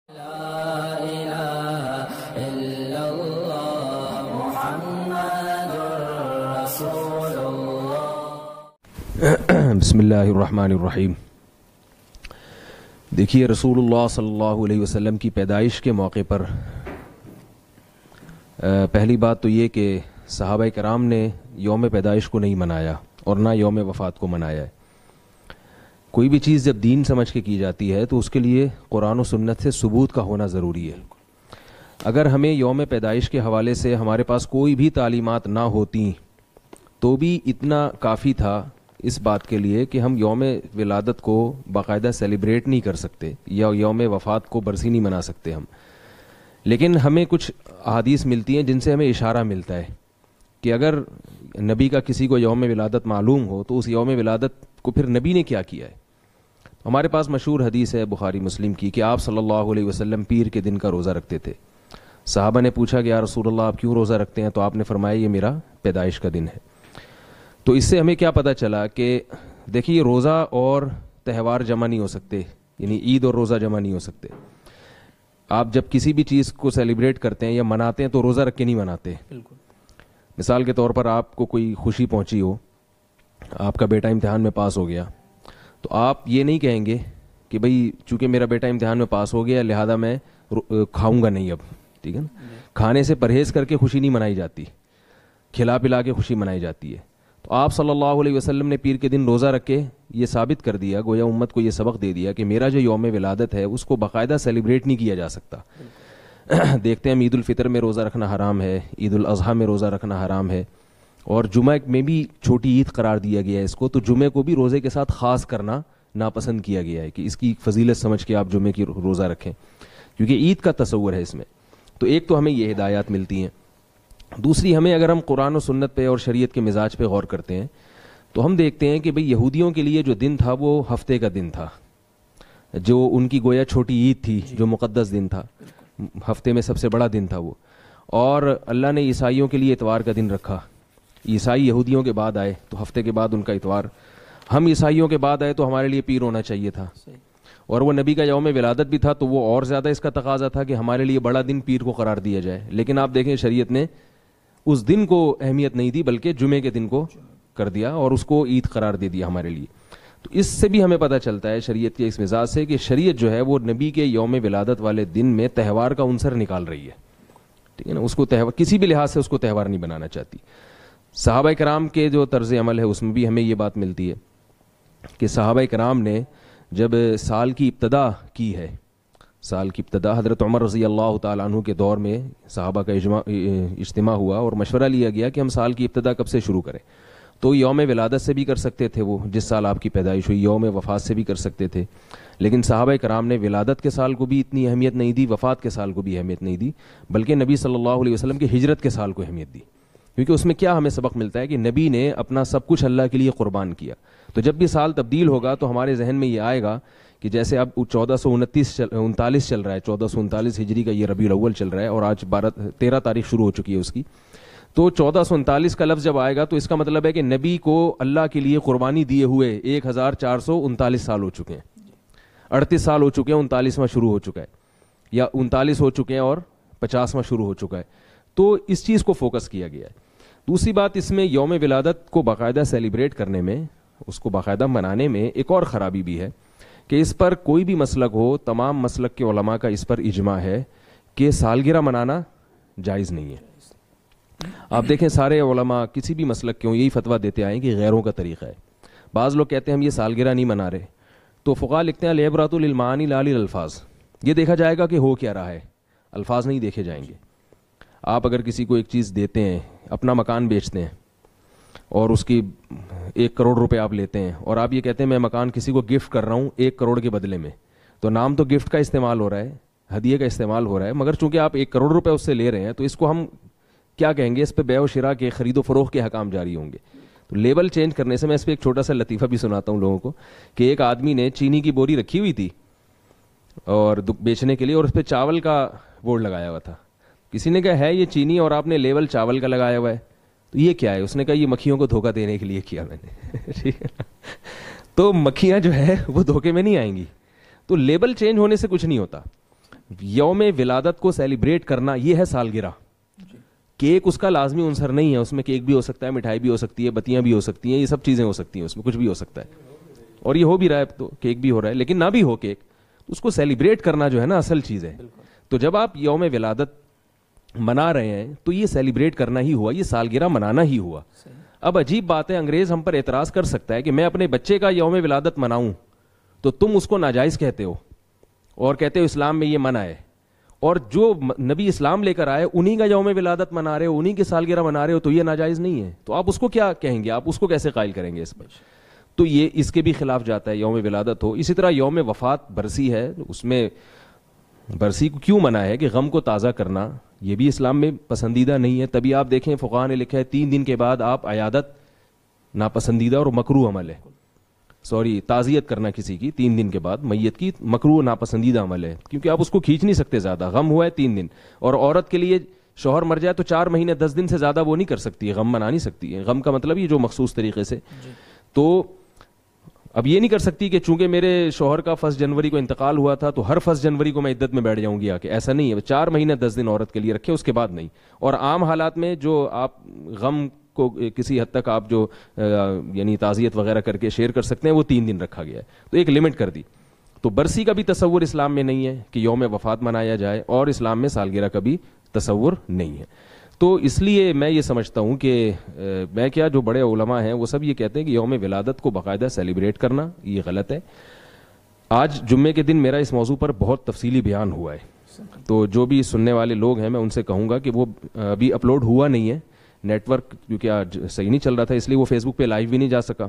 بسم اللہ الرحمن الرحیم۔ دیکھیے، رسول اللہ صلی اللہ علیہ وسلم کی پیدائش کے موقع پر پہلی بات تو یہ کہ صحابہ کرام نے یوم پیدائش کو نہیں منایا اور نہ یوم وفات کو منایا ہے۔ کوئی بھی چیز جب دین سمجھ کے کی جاتی ہے تو اس کے لیے قرآن و سنت سے ثبوت کا ہونا ضروری ہے۔ اگر ہمیں یوم پیدائش کے حوالے سے ہمارے پاس کوئی بھی تعلیمات نہ ہوتی تو بھی اتنا کافی تھا اس بات کے لیے کہ ہم یوم ولادت کو باقاعدہ سیلیبریٹ نہیں کر سکتے یا یوم وفات کو برسی نہیں منا سکتے ہم، لیکن ہمیں کچھ احادیث ملتی ہیں جن سے ہمیں اشارہ ملتا ہے کہ اگر نبی کا کسی کو یوم ولادت معلوم ہو تو اس یوم ولادت کو پھر نبی نے کیا کیا ہے۔ ہمارے پاس مشہور حدیث ہے بخاری مسلم کی کہ آپ صلی اللہ علیہ وسلم پیر کے دن کا روزہ رکھتے تھے۔ صحابہ نے پوچھا کہ یا رسول اللہ آپ کیوں روزہ رکھتے ہیں؟ تو آپ نے فرمایا یہ میرا پیدائش کا دن ہے۔ تو اس سے ہمیں کیا پتہ چلا کہ دیکھیے روزہ اور تہوار جمع نہیں ہو سکتے، یعنی عید اور روزہ جمع نہیں ہو سکتے۔ آپ جب کسی بھی چیز کو سیلیبریٹ کرتے ہیں یا مناتے ہیں تو روزہ رکھ کے نہیں مناتے۔ بالکل۔ مثال کے طور پر آپ کو کوئی خوشی پہنچی ہو، آپ کا بیٹا امتحان میں پاس ہو گیا، تو آپ یہ نہیں کہیں گے کہ بھئی چونکہ میرا بیٹا امتحان میں پاس ہو گیا لہذا میں کھاؤں گا نہیں اب، ٹھیک ہے نا۔ کھانے سے پرہیز کر کے خوشی نہیں منائی جاتی، کھلا پلا کے خوشی منائی جاتی ہے۔ تو آپ صلی اللہ علیہ وسلم نے پیر کے دن روزہ رکھ کے یہ ثابت کر دیا، گویا امت کو یہ سبق دے دیا کہ میرا جو یوم ولادت ہے اس کو باقاعدہ سیلیبریٹ نہیں کیا جا سکتا۔ دیکھتے ہیں عید الفطر میں روزہ رکھنا حرام ہے، عید الاضحیٰ میں روزہ رکھنا حرام ہے، اور جمعہ میں بھی چھوٹی عید قرار دیا گیا ہے اس کو، تو جمعے کو بھی روزے کے ساتھ خاص کرنا ناپسند کیا گیا ہے کہ اس کی فضیلت سمجھ کے آپ جمعے کی روزہ رکھیں، کیونکہ عید کا تصور ہے اس میں۔ تو ایک تو ہمیں یہ ہدایات ملتی ہیں، دوسری ہمیں اگر ہم قرآن و سنت پہ اور شریعت کے مزاج پہ غور کرتے ہیں تو ہم دیکھتے ہیں کہ بھئی یہودیوں کے لیے جو دن تھا وہ ہفتے کا دن تھا، جو ان کی گویا چھوٹی عید تھی، جو مقدس دن تھا، ہفتے میں سب سے بڑا دن تھا وہ۔ اور اللہ نے عیسائیوں کے لیے اتوار کا دن رکھا، عیسائی یہودیوں کے بعد آئے تو ہفتے کے بعد ان کا اتوار، ہم عیسائیوں کے بعد آئے تو ہمارے لیے پیر ہونا چاہیے تھا، اور وہ نبی کا یوم ولادت بھی تھا تو وہ اور زیادہ اس کا تقاضا تھا کہ ہمارے لیے بڑا دن پیر کو قرار دیا جائے۔ لیکن آپ دیکھیں شریعت نے اس دن کو اہمیت نہیں دی بلکہ جمعے کے دن کو کر دیا اور اس کو عید قرار دے دیا ہمارے لیے۔ تو اس سے بھی ہمیں پتہ چلتا ہے شریعت کے اس مزاج سے کہ شریعت جو ہے وہ نبی کے یوم ولادت والے دن میں تہوار کا عنصر نکال رہی ہے، ٹھیک ہے نا۔ اس کو تہوار کسی بھی لحاظ سے اس کو تہوار نہیں بنانا چاہتی۔ صحابہ کرام کے جو طرز عمل ہے اس میں بھی ہمیں یہ بات ملتی ہے کہ صحابہ کرام نے جب سال کی ابتدا کی ہے، سال کی ابتدا حضرت عمر رضی اللہ تعالیٰ عنہ کے دور میں صحابہ کا اجتماع ہوا اور مشورہ لیا گیا کہ ہم سال کی ابتدا کب سے شروع کریں۔ تو یوم ولادت سے بھی کر سکتے تھے، وہ جس سال آپ کی پیدائش ہوئی، یوم وفات سے بھی کر سکتے تھے، لیکن صحابہ کرام نے ولادت کے سال کو بھی اتنی اہمیت نہیں دی، وفات کے سال کو بھی اہمیت نہیں دی، بلکہ نبی صلی اللہ علیہ وسلم کی ہجرت کے سال کو اہمیت دی، کیونکہ اس میں کیا ہمیں سبق ملتا ہے کہ نبی نے اپنا سب کچھ اللہ کے لیے قربان کیا۔ تو جب بھی سال تبدیل ہوگا تو ہمارے ذہن میں یہ آئے گا کہ جیسے اب 1439 چل رہا ہے، 1439 ہجری کا یہ ربیع الاول چل رہا ہے اور آج 13 تاریخ شروع ہو چکی ہے اس کی، تو 1439 کا لفظ جب آئے گا تو اس کا مطلب ہے کہ نبی کو اللہ کے لیے قربانی دیے ہوئے 1439 سال ہو چکے ہیں، 38 سال ہو چکے ہیں، 39واں شروع ہو چکا ہے، یا 39 ہو چکے ہیں اور 50واں شروع ہو چکا ہے۔ تو اس چیز کو فوکس کیا گیا ہے۔ دوسری بات، اس میں یوم ولادت کو باقاعدہ سیلیبریٹ کرنے میں، اس کو باقاعدہ منانے میں ایک اور خرابی بھی ہے کہ اس پر کوئی بھی مسلک ہو، تمام مسلک کے علماء کا اس پر اجماع ہے کہ سالگرہ منانا جائز نہیں ہے۔ آپ دیکھیں سارے علماء کسی بھی مسلک کے ہوں یہی فتویٰ دیتے آئے کہ غیروں کا طریقہ ہے۔ بعض لوگ کہتے ہیں ہم یہ سالگرہ نہیں منا رہے، تو فقہاء لکھتے ہیں العبرۃ للمعانی لا للالفاظ، یہ دیکھا جائے گا کہ ہو کیا رہا ہے، الفاظ نہیں دیکھے جائیں گے۔ آپ اگر کسی کو ایک چیز دیتے ہیں، اپنا مکان بیچتے ہیں اور اس کی 1 کروڑ روپے آپ لیتے ہیں اور آپ یہ کہتے ہیں میں مکان کسی کو گفٹ کر رہا ہوں 1 کروڑ کے بدلے میں، تو نام تو گفٹ کا استعمال ہو رہا ہے، ہدیے کا استعمال ہو رہا ہے، مگر چونکہ آپ 1 کروڑ روپے اس سے لے رہے ہیں تو اس کو ہم کیا کہیں گے، اس پہ بیع و شراء کے، خرید و فروخت کے حکام جاری ہوں گے۔ تو لیبل چینج کرنے سے، میں اس پہ ایک چھوٹا سا لطیفہ بھی سناتا ہوں لوگوں کو، کہ ایک آدمی نے چینی کی بوری رکھی ہوئی تھی اور بیچنے کے لیے، اور اس پہ چاول کا بورڈ لگایا ہوا تھا۔ کسی نے کہا ہے یہ چینی اور آپ نے لیبل چاول کا لگایا ہوا ہے، تو یہ کیا ہے؟ اس نے کہا یہ مکھیوں کو دھوکہ دینے کے لیے کیا میں نے، ٹھیک ہے نا۔ تو مکھیاں جو ہے وہ دھوکے میں نہیں آئیں گی، تو لیبل چینج ہونے سے کچھ نہیں ہوتا۔ یوم ولادت کو سیلیبریٹ کرنا یہ ہے سالگرہ. کیک اس کا لازمی عنصر نہیں ہے, اس میں کیک بھی ہو سکتا ہے, مٹھائی بھی ہو سکتی ہے, بتیاں بھی ہو سکتی ہیں, یہ سب چیزیں ہو سکتی ہیں, اس میں کچھ بھی ہو سکتا ہے, اور یہ ہو بھی رہا ہے تو کیک بھی ہو رہا ہے, لیکن نہ بھی ہو کیک, اس کو سیلیبریٹ کرنا جو ہے نا اصل چیز ہے. تو جب آپ یوم ولادت منا رہے ہیں تو یہ سیلیبریٹ کرنا ہی ہوا, یہ سالگرہ منانا ہی ہوا. اب عجیب بات ہے, انگریز ہم پر اعتراض کر سکتا ہے کہ میں اپنے بچے کا یوم ولادت مناؤں تو تم اس کو ناجائز کہتے ہو اور کہتے ہو اسلام میں یہ منع ہے, اور جو نبی اسلام لے کر آئے انہی کا یوم ولادت منا رہے ہو, انہی کی سالگرہ منا رہے ہو, تو یہ ناجائز نہیں ہے. تو آپ اس کو کیا کہیں گے, آپ اس کو کیسے قائل کریں گے اس پر؟ تو یہ اس کے بھی خلاف جاتا ہے یوم ولادت ہو. اسی طرح یوم وفات برسی ہے, اس میں برسی کو کیوں منع ہے کہ غم کو تازہ کرنا, یہ بھی اسلام میں پسندیدہ نہیں ہے. تبھی آپ دیکھیں فقہاء نے لکھا ہے 3 دن کے بعد آپ عیادت ناپسندیدہ اور مکروہ عمل ہے, تعزیت کرنا کسی کی 3 دن کے بعد میت کی مکروہ ناپسندیدہ عمل ہے, کیونکہ آپ اس کو کھینچ نہیں سکتے زیادہ. غم ہوا ہے 3 دن, اور عورت کے لیے شوہر مر جائے تو 4 مہینے 10 دن سے زیادہ وہ نہیں کر سکتی ہے, غم منا نہیں سکتی ہے. غم کا مطلب یہ جو مخصوص طریقے سے, تو اب یہ نہیں کر سکتی کہ چونکہ میرے شوہر کا 1 جنوری کو انتقال ہوا تھا تو ہر 1 جنوری کو میں عدت میں بیٹھ جاؤں گی آ کے, ایسا نہیں ہے. 4 مہینے 10 دن عورت کے لیے رکھے, اس کے بعد نہیں. اور عام حالات میں جو آپ غم کو کسی حد تک آپ جو یعنی تعزیت وغیرہ کر کے شیئر کر سکتے ہیں وہ 3 دن رکھا گیا ہے, تو ایک لمٹ کر دی. تو برسی کا بھی تصور اسلام میں نہیں ہے کہ یوم وفات منایا جائے, اور اسلام میں سالگرہ کا بھی تصور نہیں ہے. تو اس لیے میں یہ سمجھتا ہوں کہ میں کیا جو بڑے علماء ہیں وہ سب یہ کہتے ہیں کہ یوم ولادت کو باقاعدہ سیلیبریٹ کرنا یہ غلط ہے. آج جمعے کے دن میرا اس موضوع پر بہت تفصیلی بیان ہوا ہے, تو جو بھی سننے والے لوگ ہیں میں ان سے کہوں گا کہ وہ ابھی اپلوڈ ہوا نہیں ہے, نیٹ ورک کیونکہ آج صحیح نہیں چل رہا تھا, اس لیے وہ فیس بک پہ لائیو بھی نہیں جا سکا,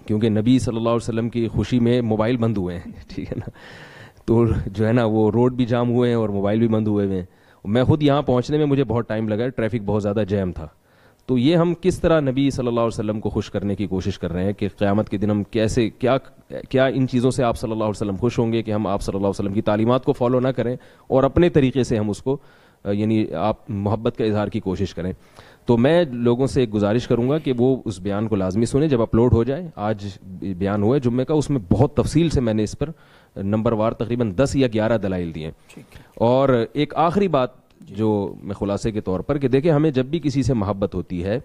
کیونکہ نبی صلی اللہ علیہ وسلم کی خوشی میں موبائل بند ہوئے ہیں, ٹھیک ہے نا, تو جو ہے نا وہ روڈ بھی جام ہوئے ہیں اور موبائل بھی بند ہوئے ہوئے ہیں. میں خود یہاں پہنچنے میں مجھے بہت ٹائم لگا, ٹریفک بہت زیادہ جیم تھا. تو یہ ہم کس طرح نبی صلی اللہ علیہ وسلم کو خوش کرنے کی کوشش کر رہے ہیں کہ قیامت کے دن ہم کیسے کیا ان چیزوں سے آپ صلی اللہ علیہ وسلم خوش ہوں گے کہ ہم آپ صلی اللہ علیہ وسلم کی تعلیمات کو فالو نہ کریں اور اپنے طریقے سے ہم اس کو یعنی آپ محبت کا اظہار کی کوشش کریں. تو میں لوگوں سے ایک گزارش کروں گا کہ وہ اس بیان کو لازمی سنیں جب اپلوڈ ہو جائے. آج بیان ہوا ہے جمعے کا, اس میں بہت تفصیل سے میں نے اس پر نمبر وار تقریباً 10 یا 11 دلائل دیے. اور ایک آخری بات جو میں خلاصے کے طور پر کہ دیکھیں ہمیں جب بھی کسی سے محبت ہوتی ہے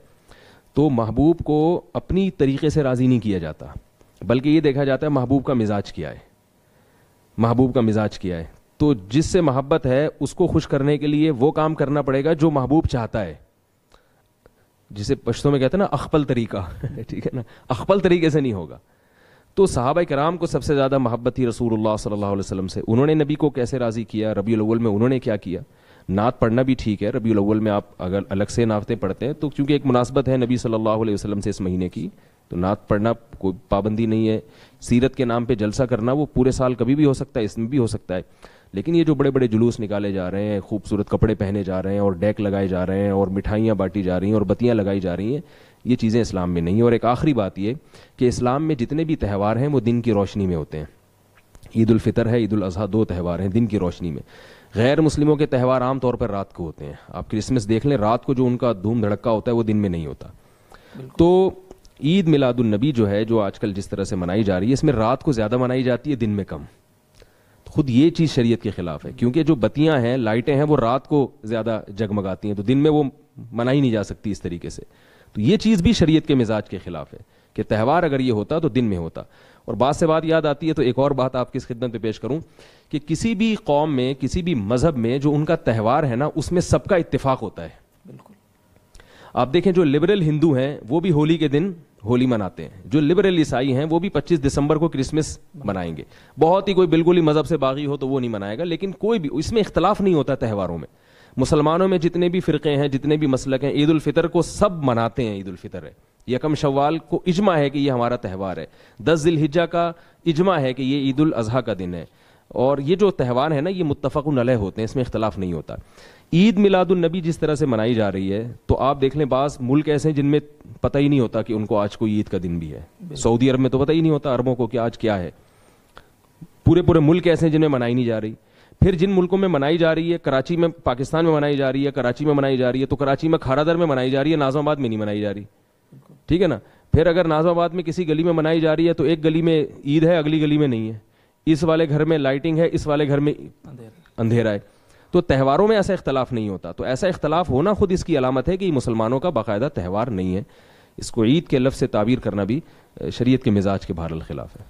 تو محبوب کو اپنی طریقے سے راضی نہیں کیا جاتا, بلکہ یہ دیکھا جاتا ہے محبوب کا مزاج کیا ہے, محبوب کا مزاج کیا ہے. تو جس سے محبت ہے اس کو خوش کرنے کے لیے وہ کام کرنا پڑے گا جو محبوب چاہتا ہے, جسے پشتوں میں کہتے ہیں نا اخپل طریقہ, ٹھیک ہے نا, اخپل طریقے سے نہیں ہوگا. تو صحابہ کرام کو سب سے زیادہ محبت تھی رسول اللہ صلی اللہ علیہ وسلم سے. انہوں نے نبی کو کیسے راضی کیا, ربیع الاول میں انہوں نے کیا کیا. نعت پڑھنا بھی ٹھیک ہے, ربیع الاول میں آپ اگر الگ سے نعتیں پڑھتے ہیں تو کیونکہ ایک مناسبت ہے نبی صلی اللہ علیہ وسلم سے اس مہینے کی, تو نعت پڑھنا کوئی پابندی نہیں ہے. سیرت کے نام پہ جلسہ کرنا وہ پورے سال کبھی بھی ہو سکتا ہے, اس میں بھی ہو سکتا ہے. لیکن یہ جو بڑے بڑے جلوس نکالے جا رہے ہیں, خوبصورت کپڑے پہنے جا رہے ہیں اور ڈیک لگائے جا رہے ہیں اور مٹھائیاں بانٹی جا رہی ہیں اور بتیاں لگائی جا رہی ہیں, یہ چیزیں اسلام میں نہیں. اور ایک آخری بات یہ کہ اسلام میں جتنے بھی تہوار ہیں وہ دن کی روشنی میں ہوتے ہیں. عید الفطر ہے, عید الاضحیٰ, 2 تہوار ہیں دن کی روشنی میں. غیر مسلموں کے تہوار عام طور پر رات کو ہوتے ہیں. آپ کرسمس دیکھ لیں, رات کو جو ان کا دھوم دھڑکا ہوتا ہے وہ دن میں نہیں ہوتا. تو عید میلاد النبی جو ہے جو آج کل جس طرح سے منائی جا رہی ہے, اس میں رات کو زیادہ منائی جاتی ہے, دن میں کم. خود یہ چیز شریعت کے خلاف ہے, کیونکہ جو بتیاں ہیں, لائٹیں ہیں, وہ رات کو زیادہ جگمگاتی ہیں, تو دن میں وہ منائی نہیں جا سکتی اس طریقے سے. تو یہ چیز بھی شریعت کے مزاج کے خلاف ہے کہ تہوار اگر یہ ہوتا تو دن میں ہوتا. اور بات سے بات یاد آتی ہے تو ایک اور بات آپ کی خدمت پہ پیش کروں کہ کسی بھی قوم میں, کسی بھی مذہب میں جو ان کا تہوار ہے نا, اس میں سب کا اتفاق ہوتا ہے. بالکل آپ دیکھیں جو لبرل ہندو ہیں وہ بھی ہولی کے دن ہولی مناتے ہیں, جو لبرل عیسائی ہیں وہ بھی 25 دسمبر کو کرسمس منائیں گے. بہت ہی کوئی بالکل ہی مذہب سے باغی ہو تو وہ نہیں منائے گا, لیکن کوئی بھی اس میں اختلاف نہیں ہوتا تہواروں میں. مسلمانوں میں جتنے بھی فرقے ہیں, جتنے بھی مسلک ہیں, عید الفطر کو سب مناتے ہیں. عید الفطر ہے, یکم شوال کو اجماع ہے کہ یہ ہمارا تہوار ہے. 10 ذی الحجہ کا اجماع ہے کہ یہ عید الاضحیٰ کا دن ہے. اور یہ جو تہوار ہے نا یہ متفق علیہ ہوتے ہیں, اس میں اختلاف نہیں ہوتا. عید میلاد النبی جس طرح سے منائی جا رہی ہے تو آپ دیکھ لیں بعض ملک ایسے ہیں جن میں پتہ ہی نہیں ہوتا کہ ان کو آج کوئی عید کا دن بھی ہے. سعودی عرب میں تو پتہ ہی نہیں ہوتا عربوں کو کہ آج کیا ہے. پورے ملک ایسے ہیں جن میں منائی نہیں جا رہی. پھر جن ملکوں میں منائی جا رہی ہے, کراچی میں, پاکستان میں منائی جا رہی ہے, کراچی میں منائی جا رہی ہے, تو کراچی میں کھارا در میں منائی جا رہی ہے, ناظم آباد میں نہیں منائی جا رہی. ٹھیک ہے نا. پھر اگر ناظم آباد میں کسی گلی میں منائی جا رہی ہے تو ایک گلی میں عید ہے, اگلی گلی میں نہیں ہے. اس والے گھر میں لائٹنگ ہے، اس والے گھر میں اندھیرا ہے. تو تہواروں میں ایسا اختلاف نہیں ہوتا. تو ایسا اختلاف ہونا خود اس کی علامت ہے کہ یہ مسلمانوں کا باقاعدہ تہوار نہیں ہے. اس کو عید کے لفظ سے تعبیر کرنا بھی شریعت کے مزاج کے بہرحال خلاف ہے.